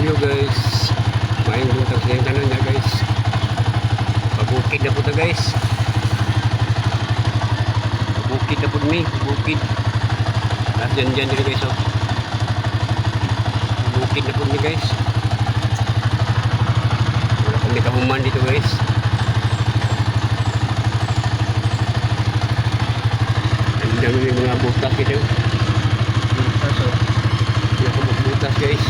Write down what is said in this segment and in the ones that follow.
Yo guys, maayong buntag sa tanan niya guys. Pabukid na po ta guys. Pabukid na po ni, pabukid. At dyan dyan guys oh. Pabukid na po ni guys. Wala kami kahuman dito guys. Ang dami yung mga butas dito. Butas oh. Butas guys.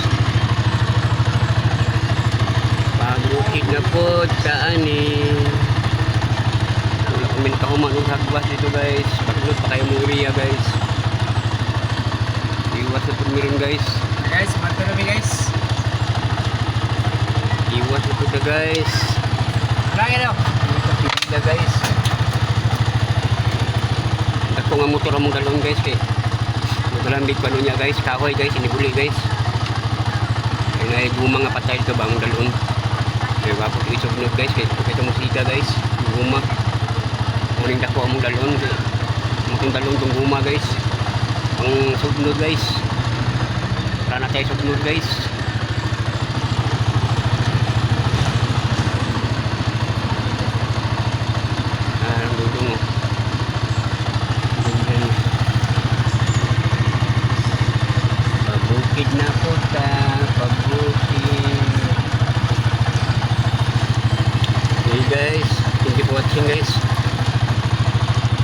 Pabukid na po sa ani. Wala kami nakahuman ng hagwas dito guys. Pagod pa kayo muriya guys. Iwas na po meron guys. Guys, manto na guys. Iwas na po na guys. Lagi daw. Iwas na guys. Ako nga motor among galon guys kay. Magalambig pa niya guys. Kahoy guys, inibuli guys. Ay guma nga patay ka ba ang galon. Kaya wapot isog guys kay ito musika guys. Guma. Muling dako among galon kay. Mutong galon tong guma guys. Ang sugnod guys. Para na tayo sugnod guys. Ang dudong oh. Pabukid na po ta. Pabukid. Okay guys. Thank you for watching guys.